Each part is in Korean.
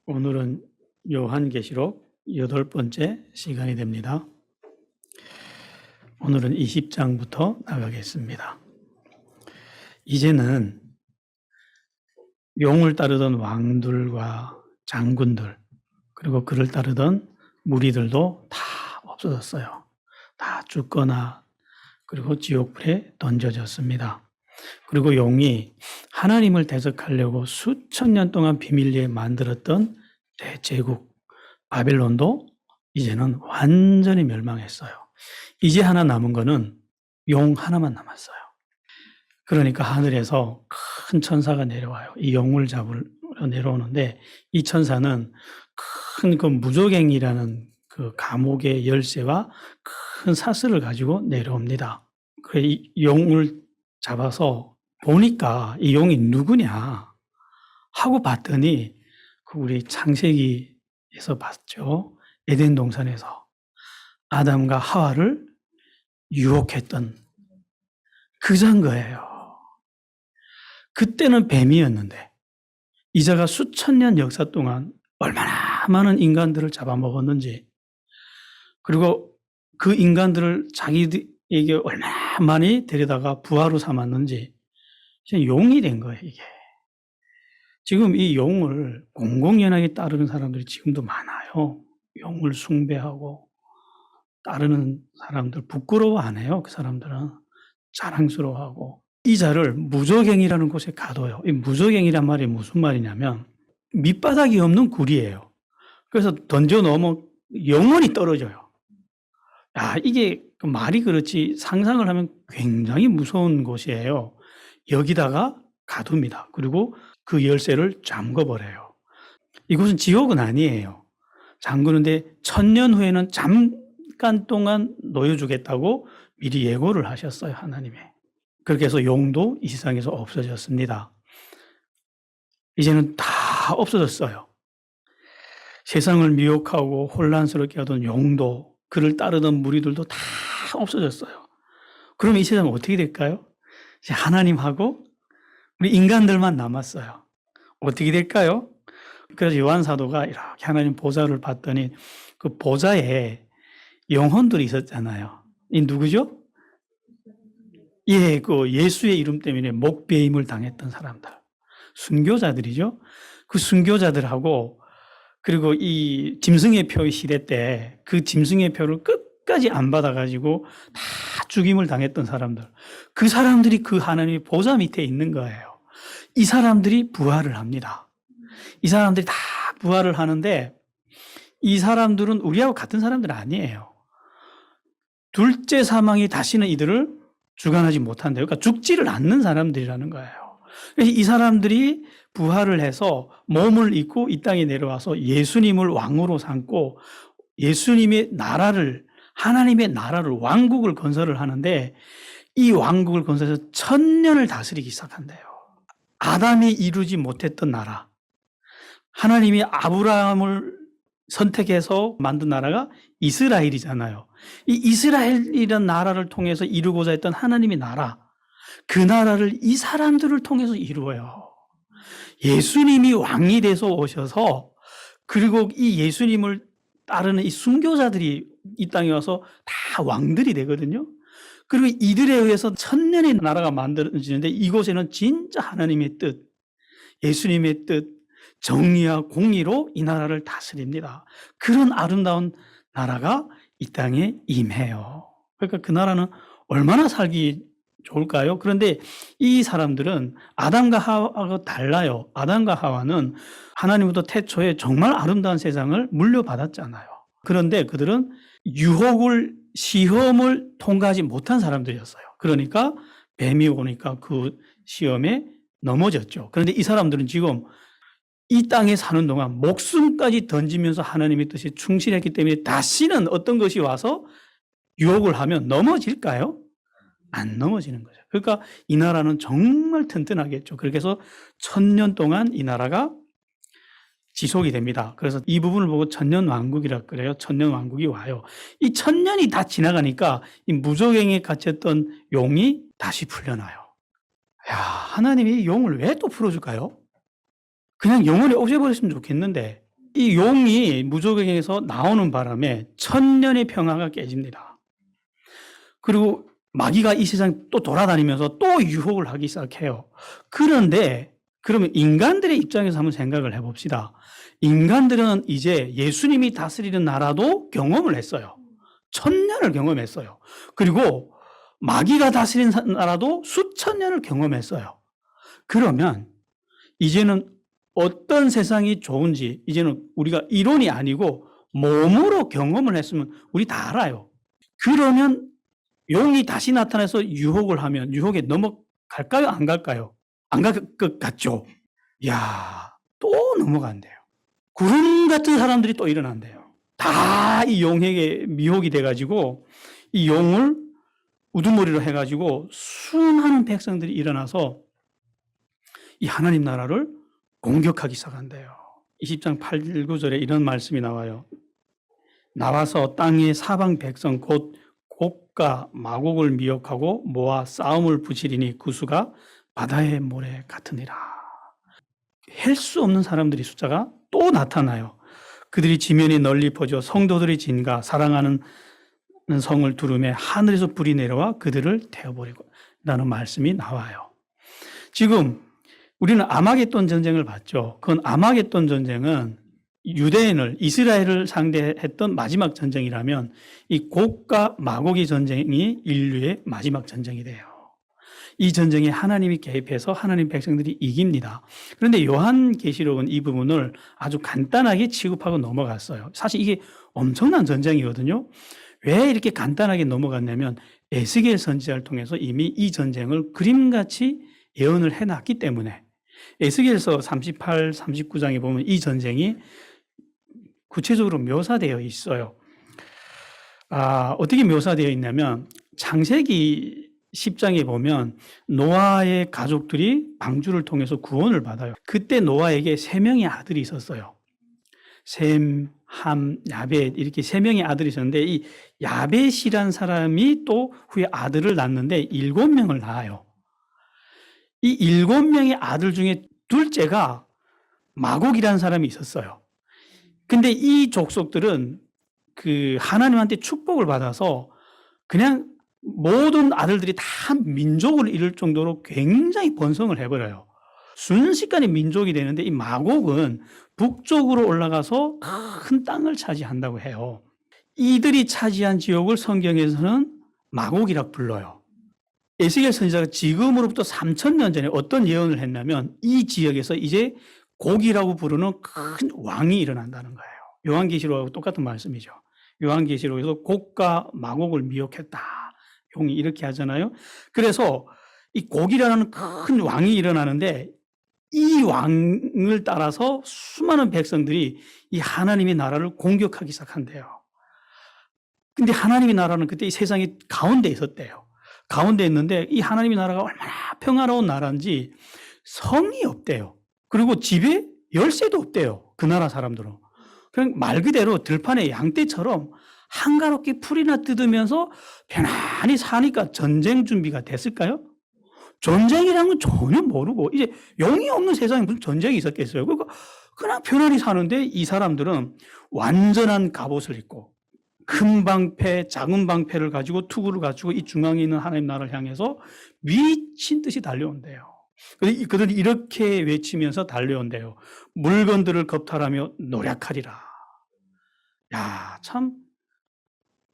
오늘은 요한계시록 8번째 시간이 됩니다. 오늘은 20장부터 나가겠습니다. 이제는 용을 따르던 왕들과 장군들, 그리고 그를 따르던 무리들도 다 없어졌어요. 다 죽거나 그리고 지옥불에 던져졌습니다. 그리고 용이 하나님을 대적하려고 수천 년 동안 비밀리에 만들었던 대제국 바벨론도 이제는 완전히 멸망했어요. 이제 하나 남은 거는 용 하나만 남았어요. 그러니까 하늘에서 큰 천사가 내려와요. 이 용을 잡으러 내려오는데, 이 천사는 큰 그 무조갱이라는 그 감옥의 열쇠와 큰 사슬을 가지고 내려옵니다. 그 이 용을 잡아서 보니까 이 용이 누구냐 하고 봤더니, 그 우리 창세기에서 봤죠. 에덴 동산에서 아담과 하와를 유혹했던 그자인 거예요. 그때는 뱀이었는데 이자가 수천 년 역사 동안 얼마나 많은 인간들을 잡아먹었는지, 그리고 그 인간들을 자기에게 얼마나 많이 데려다가 부하로 삼았는지 용이 된 거예요, 이게. 지금 이 용을 공공연하게 따르는 사람들이 지금도 많아요. 용을 숭배하고 따르는 사람들 부끄러워 안 해요. 그 사람들은 자랑스러워하고. 이 자를 무저갱이라는 곳에 가둬요. 이 무저갱이란 말이 무슨 말이냐면 밑바닥이 없는 굴이에요. 그래서 던져 넣으면 영원히 떨어져요. 야, 이게 말이 그렇지 상상을 하면 굉장히 무서운 곳이에요. 여기다가 가둡니다. 그리고 그 열쇠를 잠궈버려요. 이곳은 지옥은 아니에요. 잠그는데 1000년 후에는 잠깐 동안 놓여주겠다고 미리 예고를 하셨어요, 하나님이. 그렇게 해서 용도 이 세상에서 없어졌습니다. 이제는 다 없어졌어요. 세상을 미혹하고 혼란스럽게 하던 용도, 그를 따르던 무리들도 다 없어졌어요. 그럼 이 세상은 어떻게 될까요? 이제 하나님하고 우리 인간들만 남았어요. 어떻게 될까요? 그래서 요한 사도가 이렇게 하나님 보좌를 봤더니 그 보좌에 영혼들이 있었잖아요. 이 누구죠? 예, 그 예수의 이름 때문에 목배임을 당했던 사람들, 순교자들이죠. 그 순교자들하고, 그리고 이 짐승의 표 시대 때 그 짐승의 표를 끝까지 안 받아가지고 다 죽임을 당했던 사람들, 그 사람들이 그 하나님의 보좌 밑에 있는 거예요. 이 사람들이 부활을 합니다. 이 사람들이 다 부활을 하는데, 이 사람들은 우리하고 같은 사람들은 아니에요. 둘째 사망이 다시는 이들을 주관하지 못한대요. 그러니까 죽지를 않는 사람들이라는 거예요. 그래서 이 사람들이 부활을 해서 몸을 입고 이 땅에 내려와서 예수님을 왕으로 삼고 예수님의 나라를, 하나님의 나라를, 왕국을 건설을 하는데, 이 왕국을 건설해서 1000년을 다스리기 시작한대요. 아담이 이루지 못했던 나라, 하나님이 아브라함을 선택해서 만든 나라가 이스라엘이잖아요. 이 이스라엘이라는 나라를 통해서 이루고자 했던 하나님의 나라, 그 나라를 이 사람들을 통해서 이루어요. 예수님이 왕이 돼서 오셔서, 그리고 이 예수님을 따르는 이 순교자들이 이 땅에 와서 다 왕들이 되거든요. 그리고 이들에 의해서 1000년의 나라가 만들어지는데, 이곳에는 진짜 하나님의 뜻, 예수님의 뜻, 정의와 공의로 이 나라를 다스립니다. 그런 아름다운 나라가 이 땅에 임해요. 그러니까 그 나라는 얼마나 살기 좋을까요? 그런데 이 사람들은 아담과 하와가 달라요. 아담과 하와는 하나님부터 태초에 정말 아름다운 세상을 물려받았잖아요. 그런데 그들은 유혹을, 시험을 통과하지 못한 사람들이었어요. 그러니까 뱀이 오니까 그 시험에 넘어졌죠. 그런데 이 사람들은 지금 이 땅에 사는 동안 목숨까지 던지면서 하나님의 뜻에 충실했기 때문에 다시는 어떤 것이 와서 유혹을 하면 넘어질까요? 안 넘어지는 거죠. 그러니까 이 나라는 정말 튼튼하겠죠. 그렇게 해서 1000년 동안 이 나라가 지속이 됩니다. 그래서 이 부분을 보고 천년왕국이라 그래요. 천년왕국이 와요. 이 1000년이 다 지나가니까 이 무저갱에 갇혔던 용이 다시 풀려나요. 하나님이 용을 왜 또 풀어줄까요? 그냥 영원히 없애버렸으면 좋겠는데 이 용이 무적에게서 나오는 바람에 천년의 평화가 깨집니다. 그리고 마귀가 이 세상 또 돌아다니면서 또 유혹을 하기 시작해요. 그런데 그러면 인간들의 입장에서 한번 생각을 해봅시다. 인간들은 이제 예수님이 다스리는 나라도 경험을 했어요. 천년을 경험했어요. 그리고 마귀가 다스리는 나라도 수천 년을 경험했어요. 그러면 이제는 어떤 세상이 좋은지 이제는 우리가 이론이 아니고 몸으로 경험을 했으면 우리 다 알아요. 그러면 용이 다시 나타나서 유혹을 하면 유혹에 넘어갈까요? 안 갈까요? 안 갈 것 같죠? 야, 또 넘어간대요. 구름 같은 사람들이 또 일어난대요. 다 이 용에게 미혹이 돼가지고 이 용을 우두머리로 해가지고 수많은 백성들이 일어나서 이 하나님 나라를 공격하기 시작한대요. 20장 8, 9절에 이런 말씀이 나와요. 나와서 땅의 사방 백성 곧 곡과 마곡을 미혹하고 모아 싸움을 붙이리니 그 수가 바다의 모래 같으니라. 헬 수 없는 사람들이 숫자가 또 나타나요. 그들이 지면에 널리 퍼져 성도들의 진가 사랑하는 성을 두루매 하늘에서 불이 내려와 그들을 태워버리고 라는 말씀이 나와요. 지금 우리는 아마겟돈 전쟁을 봤죠. 그건 아마겟돈 전쟁은 유대인을 이스라엘을 상대했던 마지막 전쟁이라면 이 곡과 마곡의 전쟁이 인류의 마지막 전쟁이 돼요. 이 전쟁에 하나님이 개입해서 하나님 백성들이 이깁니다. 그런데 요한계시록은 이 부분을 아주 간단하게 취급하고 넘어갔어요. 사실 이게 엄청난 전쟁이거든요. 왜 이렇게 간단하게 넘어갔냐면 에스겔 선지자를 통해서 이미 이 전쟁을 그림같이 예언을 해놨기 때문에 에스겔서 38, 39장에 보면 이 전쟁이 구체적으로 묘사되어 있어요. 어떻게 묘사되어 있냐면 창세기 10장에 보면 노아의 가족들이 방주를 통해서 구원을 받아요. 그때 노아에게 3명의 아들이 있었어요. 셈, 함, 야벳 이렇게 3명의 아들이 있었는데 이 야벳이란 사람이 또 후에 아들을 낳는데 7명을 낳아요. 이 7명의 아들 중에 둘째가 마곡이라는 사람이 있었어요. 근데 이 족속들은 그 하나님한테 축복을 받아서 그냥 모든 아들들이 다 민족을 이룰 정도로 굉장히 번성을 해버려요. 순식간에 민족이 되는데 이 마곡은 북쪽으로 올라가서 큰 땅을 차지한다고 해요. 이들이 차지한 지역을 성경에서는 마곡이라고 불러요. 에스겔 선지자가 지금으로부터 3000년 전에 어떤 예언을 했냐면 이 지역에서 이제 곡이라고 부르는 큰 왕이 일어난다는 거예요. 요한계시록하고 똑같은 말씀이죠. 요한계시록에서 곡과 마곡을 미혹했다. 용이 이렇게 하잖아요. 그래서 이 곡이라는 큰 왕이 일어나는데 이 왕을 따라서 수많은 백성들이 이 하나님의 나라를 공격하기 시작한대요. 근데 하나님의 나라는 그때 이 세상의 가운데 있었대요. 가운데 있는데 이 하나님의 나라가 얼마나 평화로운 나라인지 성이 없대요. 그리고 집에 열쇠도 없대요. 그 나라 사람들은. 그냥 말 그대로 들판의 양떼처럼 한가롭게 풀이나 뜯으면서 편안히 사니까 전쟁 준비가 됐을까요? 전쟁이라는 건 전혀 모르고 이제 영이 없는 세상에 무슨 전쟁이 있었겠어요. 그러니까 그냥 편안히 사는데 이 사람들은 완전한 갑옷을 입고 큰 방패, 작은 방패를 가지고 투구를 가지고 이 중앙에 있는 하나님 나라를 향해서 미친 듯이 달려온대요. 그들이 이렇게 외치면서 달려온대요. 물건들을 겁탈하며 노력하리라. 야, 참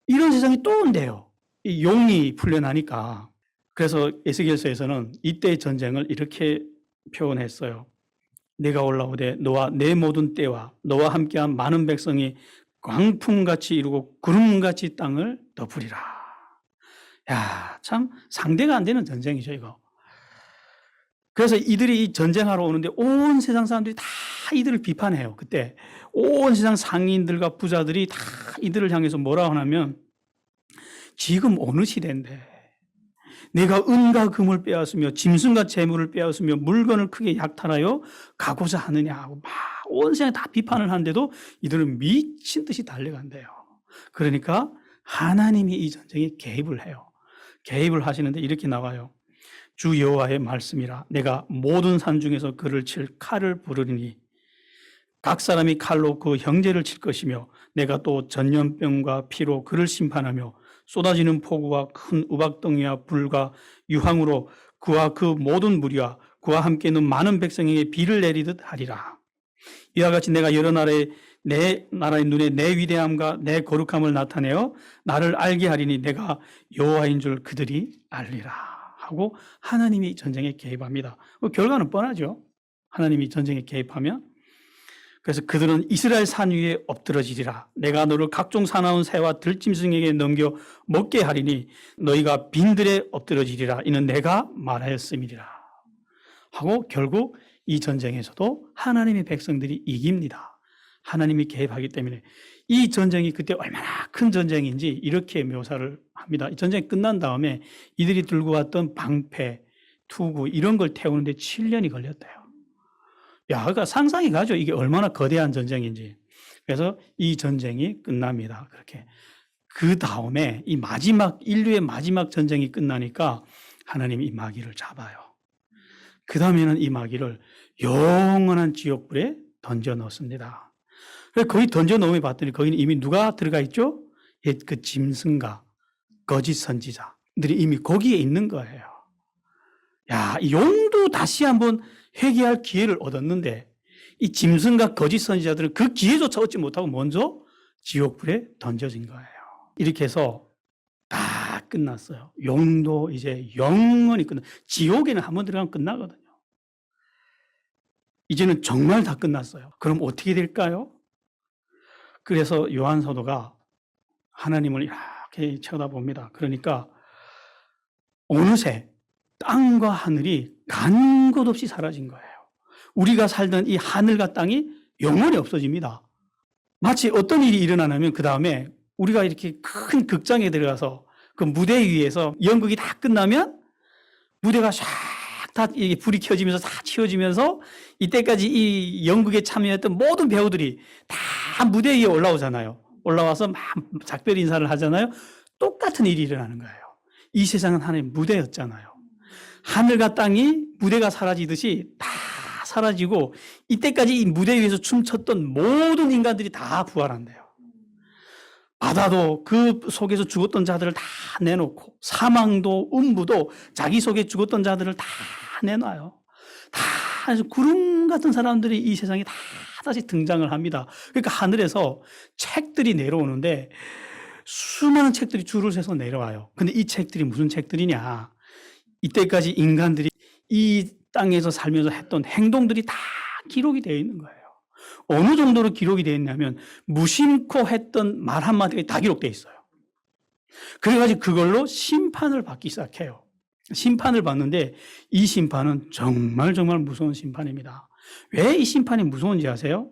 이런 세상이 또 온대요. 이 용이 풀려나니까. 그래서 에스겔서에서는 이때의 전쟁을 이렇게 표현했어요. 내가 올라오되 너와 내 모든 때와 너와 함께한 많은 백성이 광풍같이 이루고 구름같이 땅을 덮으리라. 야, 참 상대가 안 되는 전쟁이죠, 이거. 그래서 이들이 전쟁하러 오는데 온 세상 사람들이 다 이들을 비판해요. 그때 온 세상 상인들과 부자들이 다 이들을 향해서 뭐라 하냐면 지금 어느 시대인데 내가 은과 금을 빼앗으며 짐승과 재물을 빼앗으며 물건을 크게 약탈하여 가고자 하느냐 하고 막 온 세상에 다 비판을 하는데도 이들은 미친 듯이 달려간대요. 그러니까 하나님이 이 전쟁에 개입을 해요. 개입을 하시는데 이렇게 나와요. 주 여호와의 말씀이라 내가 모든 산 중에서 그를 칠 칼을 부르리니 각 사람이 칼로 그 형제를 칠 것이며 내가 또 전염병과 피로 그를 심판하며 쏟아지는 폭우와 큰 우박덩이와 불과 유황으로 그와 그 모든 무리와 그와 함께 있는 많은 백성에게 비를 내리듯 하리라. 이와 같이 내가 여러 내 나라의 눈에 내 위대함과 내 거룩함을 나타내어 나를 알게 하리니 내가 여호와인 줄 그들이 알리라 하고 하나님이 전쟁에 개입합니다. 결과는 뻔하죠. 하나님이 전쟁에 개입하면. 그래서 그들은 이스라엘 산 위에 엎드러지리라. 내가 너를 각종 사나운 새와 들짐승에게 넘겨 먹게 하리니 너희가 빈들에 엎드러지리라. 이는 내가 말하였음이리라 하고 결국 이 전쟁에서도 하나님의 백성들이 이깁니다. 하나님이 개입하기 때문에 이 전쟁이 그때 얼마나 큰 전쟁인지 이렇게 묘사를 합니다. 이 전쟁이 끝난 다음에 이들이 들고 왔던 방패, 투구 이런 걸 태우는데 7년이 걸렸대요. 야, 그러니까 상상이 가죠. 이게 얼마나 거대한 전쟁인지. 그래서 이 전쟁이 끝납니다. 그렇게. 그 다음에 이 마지막, 인류의 마지막 전쟁이 끝나니까 하나님이 이 마귀를 잡아요. 그 다음에는 이 마귀를 영원한 지옥불에 던져 넣습니다. 그래서 거기 던져 넣으면 봤더니 거기는 이미 누가 들어가 있죠? 그 짐승과 거짓 선지자들이 이미 거기에 있는 거예요. 야, 이 용도 다시 한번 회개할 기회를 얻었는데 이 짐승과 거짓 선지자들은 그 기회조차 얻지 못하고 먼저 지옥불에 던져진 거예요. 이렇게 해서 다 끝났어요. 용도 이제 영원히 끝나. 지옥에는 한번 들어가면 끝나거든요. 이제는 정말 다 끝났어요. 그럼 어떻게 될까요? 그래서 요한 사도가 하나님을 이렇게 쳐다봅니다. 그러니까 어느새 땅과 하늘이 간 곳 없이 사라진 거예요. 우리가 살던 이 하늘과 땅이 영원히 없어집니다. 마치 어떤 일이 일어나냐면 그 다음에 우리가 이렇게 큰 극장에 들어가서 그 무대 위에서 연극이 다 끝나면 무대가 샥 다 불이 켜지면서 다 치워지면서 이때까지 이 연극에 참여했던 모든 배우들이 다 무대 위에 올라오잖아요. 올라와서 막 작별 인사를 하잖아요. 똑같은 일이 일어나는 거예요. 이 세상은 하나님의 무대였잖아요. 하늘과 땅이 무대가 사라지듯이 다 사라지고 이때까지 이 무대 위에서 춤췄던 모든 인간들이 다 부활한대요. 바다도 그 속에서 죽었던 자들을 다 내놓고 사망도 음부도 자기 속에 죽었던 자들을 다 내놔요. 다 구름 같은 사람들이 이 세상에 다 다시 등장을 합니다. 그러니까 하늘에서 책들이 내려오는데 수많은 책들이 줄을 서서 내려와요. 근데 이 책들이 무슨 책들이냐? 이때까지 인간들이 이 땅에서 살면서 했던 행동들이 다 기록이 되어 있는 거예요. 어느 정도로 기록이 되어 있냐면 무심코 했던 말 한마디가 다 기록되어 있어요. 그래가지고 그걸로 심판을 받기 시작해요. 심판을 받는데 이 심판은 정말 무서운 심판입니다. 왜 이 심판이 무서운지 아세요?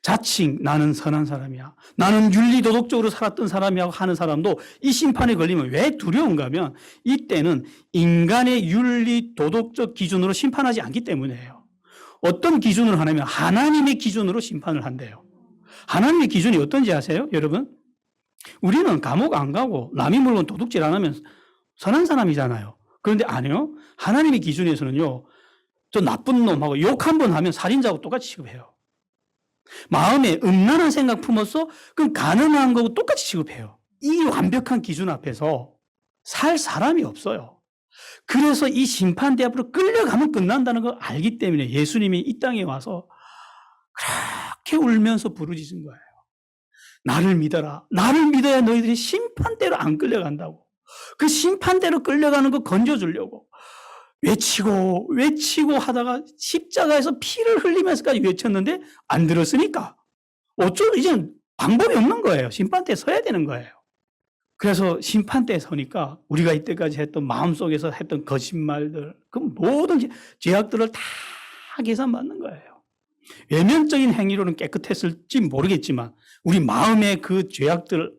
자칭 나는 선한 사람이야, 나는 윤리도덕적으로 살았던 사람이라고 하는 사람도 이 심판에 걸리면 왜 두려운가 하면 이때는 인간의 윤리도덕적 기준으로 심판하지 않기 때문이에요. 어떤 기준으로 하냐면 하나님의 기준으로 심판을 한대요. 하나님의 기준이 어떤지 아세요, 여러분? 우리는 감옥 안 가고 남의 물건 도둑질 안 하면 선한 사람이잖아요. 그런데 아니요. 하나님의 기준에서는요, 저 나쁜 놈하고 욕 한 번 하면 살인자하고 똑같이 취급해요. 마음에 음란한 생각 품어서 그럼 가늠한 거고 똑같이 취급해요. 이 완벽한 기준 앞에서 살 사람이 없어요. 그래서 이 심판대 앞으로 끌려가면 끝난다는 걸 알기 때문에 예수님이 이 땅에 와서 그렇게 울면서 부르짖은 거예요. 나를 믿어라. 나를 믿어야 너희들이 심판대로 안 끌려간다고. 그 심판대로 끌려가는 거 건져주려고 외치고 하다가 십자가에서 피를 흘리면서까지 외쳤는데 안 들었으니까 이제는 방법이 없는 거예요. 심판대에 서야 되는 거예요. 그래서 심판대에 서니까 우리가 이때까지 했던 마음속에서 했던 거짓말들, 그 모든 죄악들을 다 계산받는 거예요. 외면적인 행위로는 깨끗했을지 모르겠지만 우리 마음의 그 죄악들을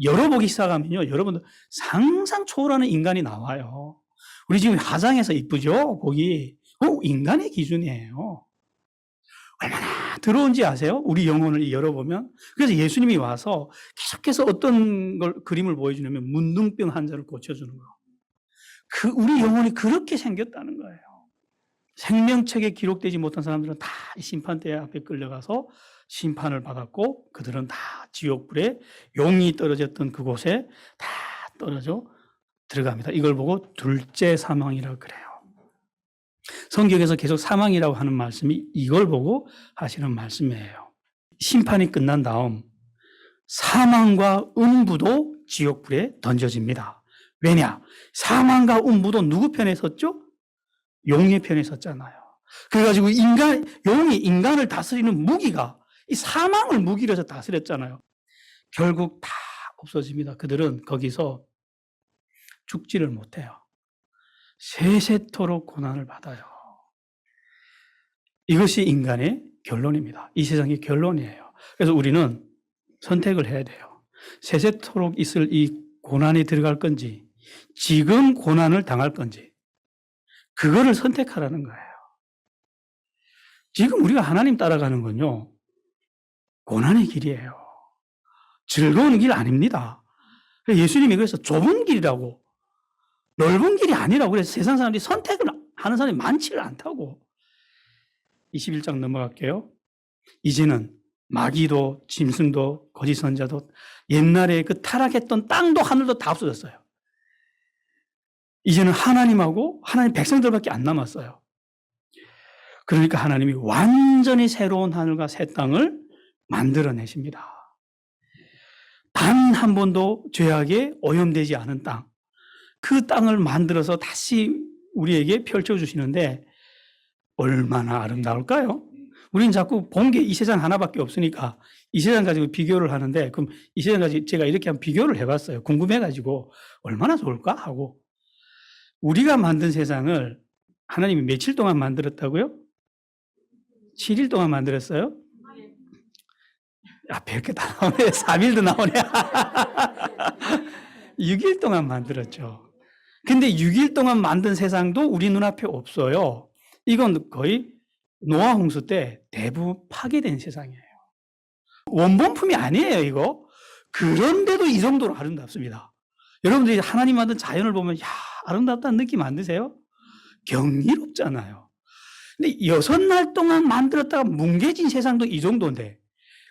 열어보기 시작하면요, 여러분들 상상 초월하는 인간이 나와요. 우리 지금 화장해서 이쁘죠? 보기. 인간의 기준이에요. 얼마나 더러운지 아세요? 우리 영혼을 열어보면. 그래서 예수님이 와서 계속해서 어떤 그림을 보여주냐면 문둥병 환자를 고쳐주는 거. 우리 영혼이 그렇게 생겼다는 거예요. 생명책에 기록되지 못한 사람들은 다 심판대 앞에 끌려가서 심판을 받았고 그들은 다 지옥불에 용이 떨어졌던 그곳에 다 떨어져 들어갑니다. 이걸 보고 둘째 사망이라고 그래요. 성경에서 계속 사망이라고 하는 말씀이 이걸 보고 하시는 말씀이에요. 심판이 끝난 다음 사망과 음부도 지옥불에 던져집니다. 왜냐? 사망과 음부도 누구 편에 섰죠? 용의 편에 섰잖아요. 그래가지고 용이 인간을 다스리는 무기가 이 사망을 무기로 해서 다스렸잖아요. 결국 다 없어집니다. 그들은 거기서 죽지를 못해요. 세세토록 고난을 받아요. 이것이 인간의 결론입니다. 이 세상의 결론이에요. 그래서 우리는 선택을 해야 돼요. 세세토록 있을 이 고난에 들어갈 건지, 지금 고난을 당할 건지, 그거를 선택하라는 거예요. 지금 우리가 하나님 따라가는 건요, 고난의 길이에요. 즐거운 길 아닙니다. 예수님이 그래서 좁은 길이라고, 넓은 길이 아니라고 그래서 세상 사람들이 선택을 하는 사람이 많지를 않다고. 21장 넘어갈게요. 이제는 마귀도 짐승도 거짓 선자도 옛날에 그 타락했던 땅도 하늘도 다 없어졌어요. 이제는 하나님하고 하나님 백성들밖에 안 남았어요. 그러니까 하나님이 완전히 새로운 하늘과 새 땅을 만들어내십니다. 단 한 번도 죄악에 오염되지 않은 땅, 그 땅을 만들어서 다시 우리에게 펼쳐주시는데 얼마나 아름다울까요? 우리는 자꾸 본 게 이 세상 하나밖에 없으니까 이 세상 가지고 비교를 하는데, 그럼 이 세상 가지고 제가 이렇게 한번 비교를 해봤어요. 궁금해가지고 얼마나 좋을까 하고. 우리가 만든 세상을 하나님이 며칠 동안 만들었다고요? 7일 동안 만들었어요? 야, 100개 다 나오네. 3일도 나오네. 6일 동안 만들었죠. 근데 6일 동안 만든 세상도 우리 눈앞에 없어요. 이건 거의 노아 홍수 때 대부분 파괴된 세상이에요. 원본품이 아니에요, 이거. 그런데도 이 정도로 아름답습니다. 여러분들이 하나님 만든 자연을 보면, 야, 아름답다는 느낌 안 드세요? 경이롭잖아요. 근데 6날 동안 만들었다가 뭉개진 세상도 이 정도인데,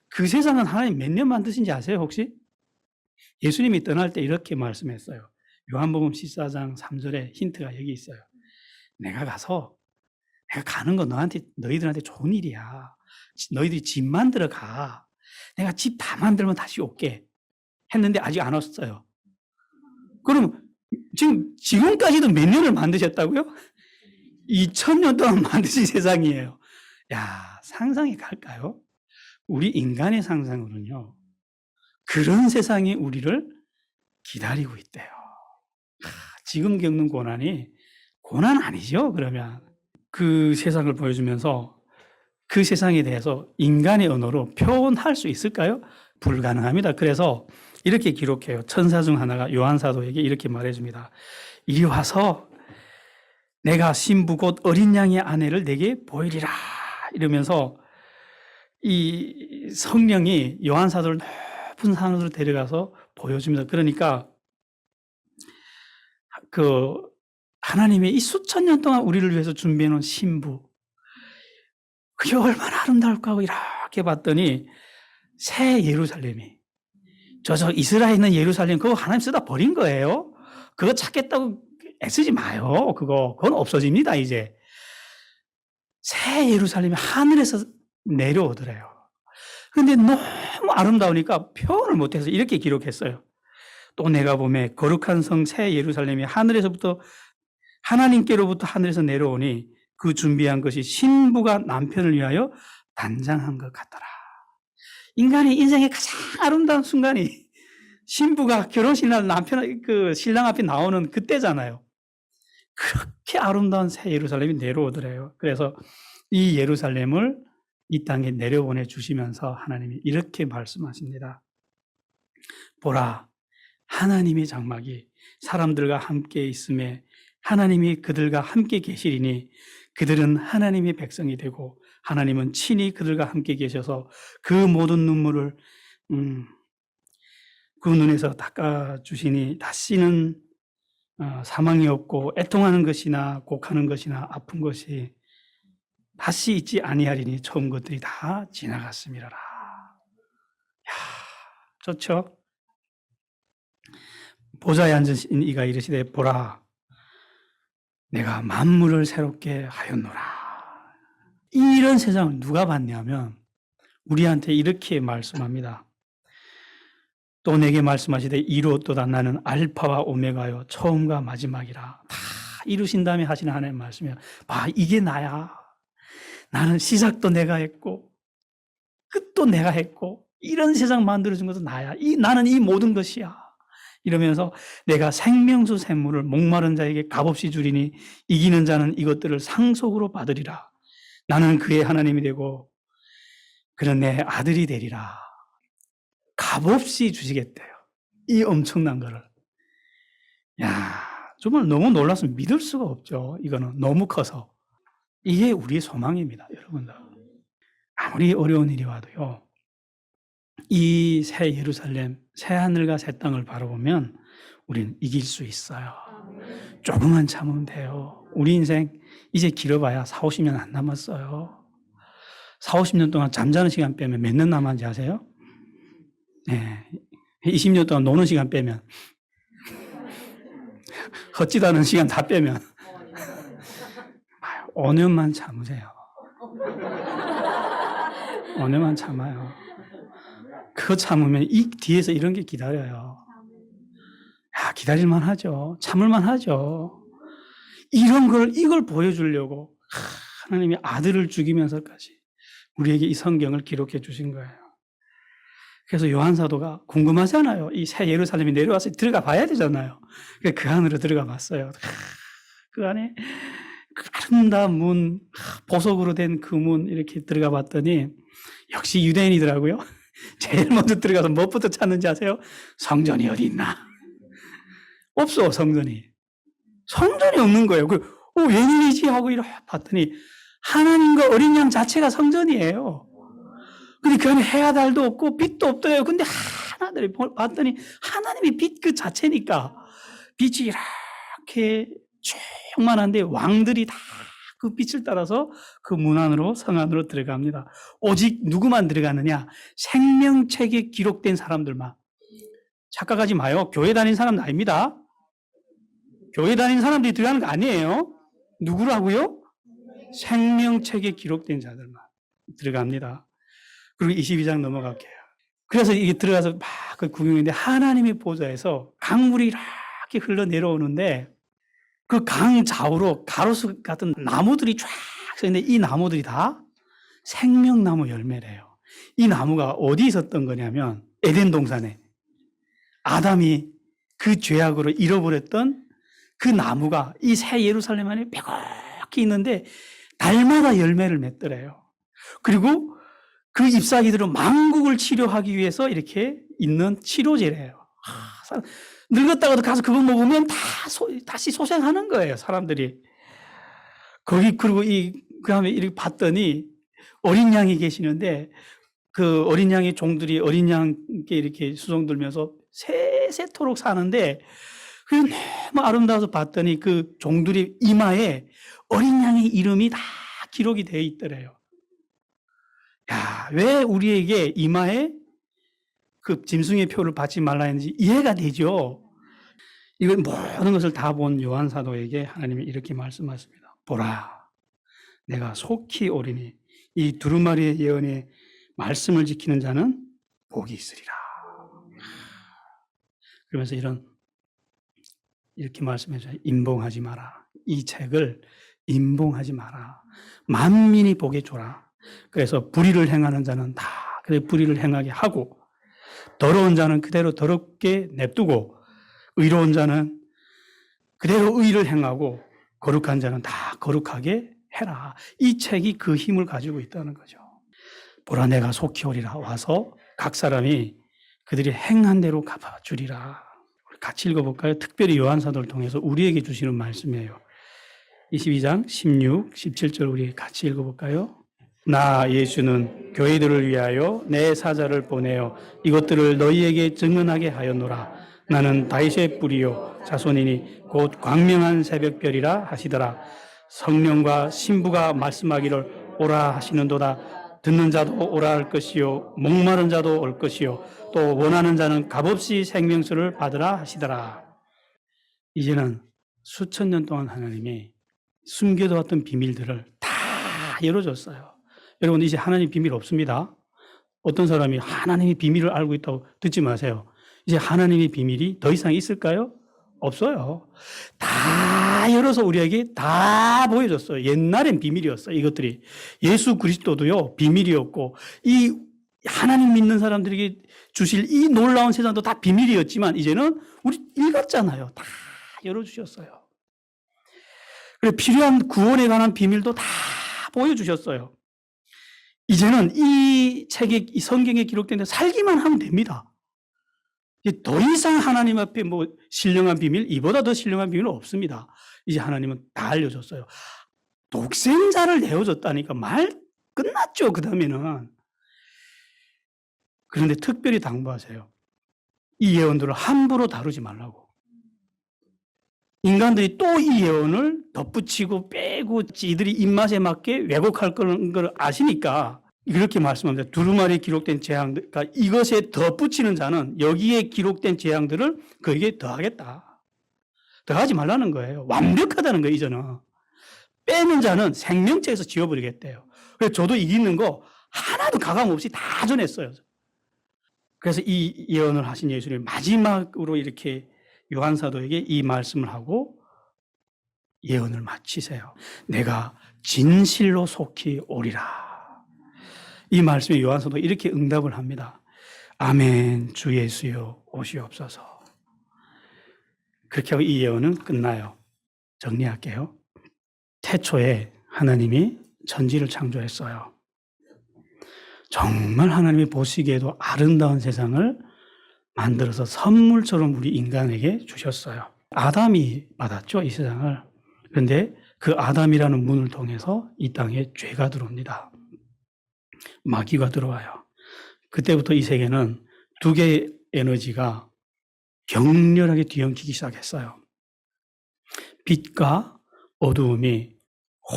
그 세상은 하나님 몇 년 만드신지 아세요, 혹시? 예수님이 떠날 때 이렇게 말씀했어요. 요한복음 14장 3절에 힌트가 여기 있어요. 내가 가서 내가 가는 건 너희들한테 좋은 일이야. 너희들이 집 만들어 가. 내가 집 다 만들면 다시 올게. 했는데 아직 안 왔어요. 그럼 지금까지도 몇 년을 만드셨다고요? 2000년 동안 만드신 세상이에요. 야, 상상이 갈까요? 우리 인간의 상상으로는요, 그런 세상이 우리를 기다리고 있대요. 지금 겪는 고난이 고난 아니죠, 그러면. 그 세상을 보여주면서 그 세상에 대해서 인간의 언어로 표현할 수 있을까요? 불가능합니다. 그래서 이렇게 기록해요. 천사 중 하나가 요한사도에게 이렇게 말해줍니다. 이리 와서 내가 신부 곧 어린 양의 아내를 내게 보이리라. 이러면서 이 성령이 요한사도를 높은 산으로 데려가서 보여줍니다. 그러니까 그 하나님의 이 수천 년 동안 우리를 위해서 준비해 놓은 신부, 그게 얼마나 아름다울까 하고 이렇게 봤더니 새 예루살렘이, 저 이스라엘에 있는 예루살렘, 그거 하나님 쓰다 버린 거예요. 그거 찾겠다고 애쓰지 마요. 그건 없어집니다, 이제. 새 예루살렘이 하늘에서 내려오더래요. 근데 너무 아름다우니까 표현을 못해서 이렇게 기록했어요. 또 내가 보매 거룩한 성 새 예루살렘이 하늘에서부터 하나님께로부터 하늘에서 내려오니 그 준비한 것이 신부가 남편을 위하여 단장한 것 같더라. 인간의 인생의 가장 아름다운 순간이 신부가 결혼식 날 신랑 앞에 나오는 그때잖아요. 그렇게 아름다운 새 예루살렘이 내려오더래요. 그래서 이 예루살렘을 이 땅에 내려보내 주시면서 하나님이 이렇게 말씀하십니다. 보라, 하나님의 장막이 사람들과 함께 있음에 하나님이 그들과 함께 계시리니 그들은 하나님의 백성이 되고 하나님은 친히 그들과 함께 계셔서 그 모든 눈물을 그 눈에서 닦아주시니 다시는 사망이 없고 애통하는 것이나 곡하는 것이나 아픈 것이 다시 있지 아니하리니 처음 것들이 다 지나갔음이라라. 야, 좋죠? 보좌에 앉으신 이가 이르시되 보라 내가 만물을 새롭게 하였노라. 이런 세상을 누가 봤냐면 우리한테 이렇게 말씀합니다. 또 내게 말씀하시되 이루었도다 나는 알파와 오메가요 처음과 마지막이라. 다 이루신 다음에 하시는 하나님의 말씀이에요. 봐 이게 나야. 나는 시작도 내가 했고 끝도 내가 했고 이런 세상 만들어준 것도 나야. 나는 이 모든 것이야. 이러면서 내가 생명수 샘물을 목마른 자에게 값없이 주리니 이기는 자는 이것들을 상속으로 받으리라. 나는 그의 하나님이 되고 그는 내 아들이 되리라. 값없이 주시겠대요. 이 엄청난 거를. 야, 정말 너무 놀라서 믿을 수가 없죠. 이거는 너무 커서. 이게 우리의 소망입니다, 여러분들. 아무리 어려운 일이 와도요. 이 새 예루살렘, 새 하늘과 새 땅을 바라보면 우리는 이길 수 있어요. 조금만 참으면 돼요. 우리 인생 이제 길어봐야 40-50년 안 남았어요. 40-50년 동안 잠자는 시간 빼면 몇 년 남았는지 아세요? 네. 20년 동안 노는 시간 빼면 헛짓 하는 시간 다 빼면 5년만 참으세요. 5년만 참아요. 그거 참으면 이 뒤에서 이런 게 기다려요. 야, 기다릴만 하죠. 참을만 하죠. 이걸 보여주려고 하나님이 아들을 죽이면서까지 우리에게 이 성경을 기록해 주신 거예요. 그래서 요한사도가 궁금하잖아요. 이 새 예루살렘이 내려와서 들어가 봐야 되잖아요. 그 안으로 들어가 봤어요. 그 안에 아름다운 문, 보석으로 된 그 문 이렇게 들어가 봤더니 역시 유대인이더라고요. 제일 먼저 들어가서 무엇부터 찾는지 아세요? 성전이 어디 있나? 없어, 성전이. 성전이 없는 거예요. 웬일이지? 하고 이렇게 봤더니 하나님과 어린 양 자체가 성전이에요. 근데 그 안에 해야 달도 없고 빛도 없대요. 근데 하나들이 봤더니 하나님이 빛 그 자체니까 빛이 이렇게 충만한데 왕들이 다 그 빛을 따라서 그 문 안으로 성 안으로 들어갑니다. 오직 누구만 들어가느냐? 생명책에 기록된 사람들만. 착각하지 마요. 교회 다닌 사람은 아닙니다. 교회 다닌 사람들이 들어가는 거 아니에요. 누구라고요? 생명책에 기록된 자들만 들어갑니다. 그리고 22장 넘어갈게요. 그래서 이게 들어가서 막 그 구경인데 하나님의 보좌에서 강물이 이렇게 흘러내려오는데 그 강 좌우로 가로수 같은 나무들이 쫙 서 있는데 이 나무들이 다 생명나무 열매래요. 이 나무가 어디 있었던 거냐면 에덴 동산에 아담이 그 죄악으로 잃어버렸던 그 나무가 이 새 예루살렘 안에 뾰족히 있는데 달마다 열매를 맺더래요. 그리고 그 잎사귀들은 만국을 치료하기 위해서 이렇게 있는 치료제래요. 늙었다가도 가서 그거 먹으면 다시 소생하는 거예요, 사람들이. 그리고 그 다음에 이렇게 봤더니 어린 양이 계시는데 그 어린 양의 종들이 어린 양께 이렇게 수종 들면서 세세토록 사는데 그게 너무 아름다워서 봤더니 그 종들이 이마에 어린 양의 이름이 다 기록이 되어 있더래요. 야, 왜 우리에게 이마에 그 짐승의 표를 받지 말라 했는지 이해가 되죠. 이건 모든 것을 다 본 요한 사도에게 하나님이 이렇게 말씀하십니다. 보라, 내가 속히 오리니 이 두루마리의 예언의 말씀을 지키는 자는 복이 있으리라. 그러면서 이렇게 말씀해줘요. 임봉하지 마라. 이 책을 임봉하지 마라. 만민이 보게 줘라. 그래서 불의를 행하는 자는 다 그래 불의를 행하게 하고 더러운 자는 그대로 더럽게 냅두고 의로운 자는 그대로 의를 행하고 거룩한 자는 다 거룩하게 해라. 이 책이 그 힘을 가지고 있다는 거죠. 보라 내가 속히 오리라. 와서 각 사람이 그들이 행한 대로 갚아주리라. 우리 같이 읽어볼까요? 특별히 요한사도를 통해서 우리에게 주시는 말씀이에요. 22장 16, 17절 우리 같이 읽어볼까요? 나 예수는 교회들을 위하여 내 사자를 보내어 이것들을 너희에게 증언하게 하였노라. 나는 다윗의 뿌리요 자손이니 곧 광명한 새벽별이라 하시더라. 성령과 신부가 말씀하기를 오라 하시는도다. 듣는 자도 오라 할 것이요 목마른 자도 올 것이요 또 원하는 자는 값없이 생명수를 받으라 하시더라. 이제는 수천 년 동안 하나님이 숨겨두었던 비밀들을 다 열어줬어요. 여러분 이제 하나님 비밀 없습니다. 어떤 사람이 하나님의 비밀을 알고 있다고 듣지 마세요. 이제 하나님의 비밀이 더 이상 있을까요? 없어요. 다 열어서 우리에게 다 보여줬어요. 옛날엔 비밀이었어요. 이것들이. 예수 그리스도도요 비밀이었고 이 하나님 믿는 사람들에게 주실 이 놀라운 세상도 다 비밀이었지만 이제는 우리 읽었잖아요. 다 열어주셨어요. 그리고 필요한 구원에 관한 비밀도 다 보여주셨어요. 이제는 이 책에, 이 성경에 기록된 데 살기만 하면 됩니다. 더 이상 하나님 앞에 뭐 신령한 비밀, 이보다 더 신령한 비밀은 없습니다. 이제 하나님은 다 알려줬어요. 독생자를 내어줬다니까 말 끝났죠, 그 다음에는. 그런데 특별히 당부하세요. 이 예언들을 함부로 다루지 말라고. 인간들이 또 이 예언을 덧붙이고 빼고 지들이 입맛에 맞게 왜곡할 걸 아시니까 이렇게 말씀합니다. 두루마리에 기록된 재앙들, 그러니까 이것에 덧붙이는 자는 여기에 기록된 재앙들을 그에게 더하겠다. 더하지 말라는 거예요. 완벽하다는 거예요, 이제는. 빼는 자는 생명체에서 지워버리겠대요. 그래서 저도 이기는 거 하나도 가감 없이 다 전했어요. 그래서 이 예언을 하신 예수님이 마지막으로 이렇게 요한 사도에게 이 말씀을 하고 예언을 마치세요. 내가 진실로 속히 오리라. 이 말씀에 요한 사도가 이렇게 응답을 합니다. 아멘, 주 예수여 오시옵소서. 그렇게 하고 이 예언은 끝나요. 정리할게요. 태초에 하나님이 천지를 창조했어요. 정말 하나님이 보시기에도 아름다운 세상을 만들어서 선물처럼 우리 인간에게 주셨어요. 아담이 받았죠, 이 세상을. 그런데 그 아담이라는 문을 통해서 이 땅에 죄가 들어옵니다. 마귀가 들어와요. 그때부터 이 세계는 두 개의 에너지가 격렬하게 뒤엉키기 시작했어요. 빛과 어두움이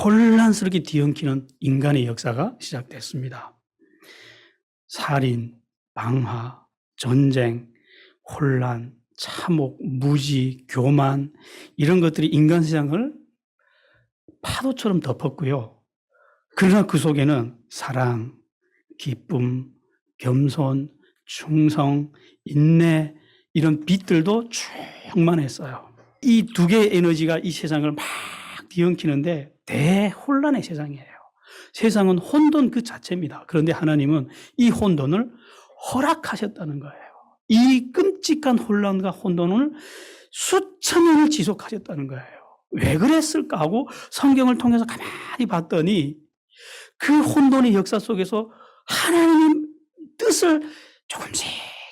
혼란스럽게 뒤엉키는 인간의 역사가 시작됐습니다. 살인, 방화, 전쟁, 혼란, 참혹, 무지, 교만 이런 것들이 인간 세상을 파도처럼 덮었고요. 그러나 그 속에는 사랑, 기쁨, 겸손, 충성, 인내 이런 빛들도 충만했어요. 이 두 개의 에너지가 이 세상을 막 뒤엉키는데 대혼란의 세상이에요. 세상은 혼돈 그 자체입니다. 그런데 하나님은 이 혼돈을 허락하셨다는 거예요. 이 끔찍한 혼란과 혼돈을 수천 년을 지속하셨다는 거예요. 왜 그랬을까 하고 성경을 통해서 가만히 봤더니 그 혼돈의 역사 속에서 하나님의 뜻을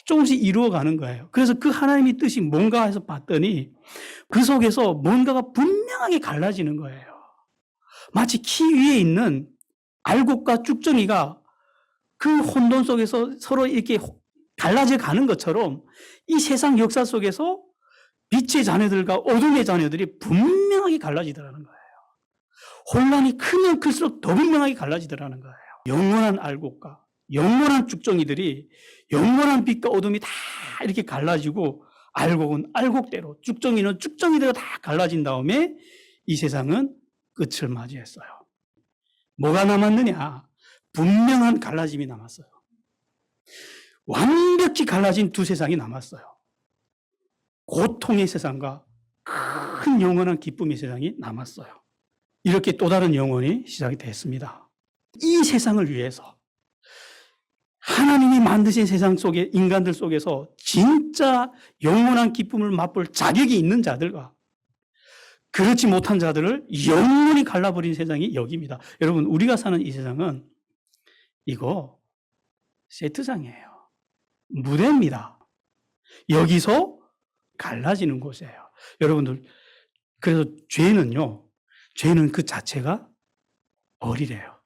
조금씩 이루어가는 거예요. 그래서 그 하나님의 뜻이 뭔가 해서 봤더니 그 속에서 뭔가가 분명하게 갈라지는 거예요. 마치 키 위에 있는 알곡과 쭉정이가 그 혼돈 속에서 서로 이렇게 갈라져 가는 것처럼 이 세상 역사 속에서 빛의 자녀들과 어둠의 자녀들이 분명하게 갈라지더라는 거예요. 혼란이 크면 클수록 더 분명하게 갈라지더라는 거예요. 영원한 알곡과 영원한 쭉정이들이 영원한 빛과 어둠이 다 이렇게 갈라지고 알곡은 알곡대로 쭉정이는 쭉정이대로 다 갈라진 다음에 이 세상은 끝을 맞이했어요. 뭐가 남았느냐? 분명한 갈라짐이 남았어요. 완벽히 갈라진 두 세상이 남았어요. 고통의 세상과 큰 영원한 기쁨의 세상이 남았어요. 이렇게 또 다른 영혼이 시작이 됐습니다. 이 세상을 위해서 하나님이 만드신 세상 속에 인간들 속에서 진짜 영원한 기쁨을 맛볼 자격이 있는 자들과 그렇지 못한 자들을 영원히 갈라버린 세상이 여기입니다. 여러분 우리가 사는 이 세상은 이거 세트장이에요. 무대입니다. 여기서 갈라지는 곳이에요. 여러분들 그래서 죄는 그 자체가 벌이래요.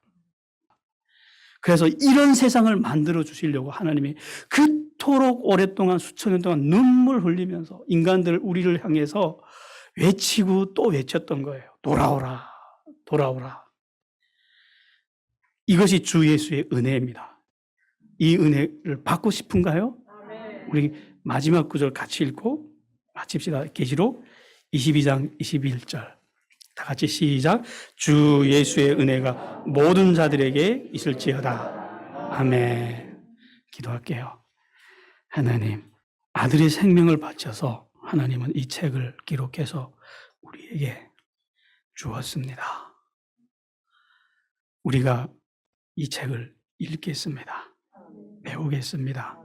그래서 이런 세상을 만들어 주시려고 하나님이 그토록 오랫동안 수천 년 동안 눈물 흘리면서 인간들 우리를 향해서 외치고 또 외쳤던 거예요. 돌아오라, 돌아오라. 이것이 주 예수의 은혜입니다. 이 은혜를 받고 싶은가요? 우리 마지막 구절 같이 읽고 마칩시다. 계시록 22장 21절. 다 같이 시작. 주 예수의 은혜가 모든 자들에게 있을지어다. 아멘. 기도할게요. 하나님, 아들의 생명을 바쳐서 하나님은 이 책을 기록해서 우리에게 주었습니다. 우리가 이 책을 읽겠습니다. 배우겠습니다.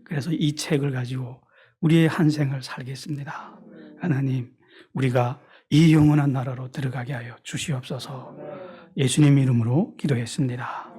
그래서 이 책을 가지고 우리의 한 생을 살겠습니다. 하나님, 우리가 이 영원한 나라로 들어가게 하여 주시옵소서. 예수님 이름으로 기도했습니다.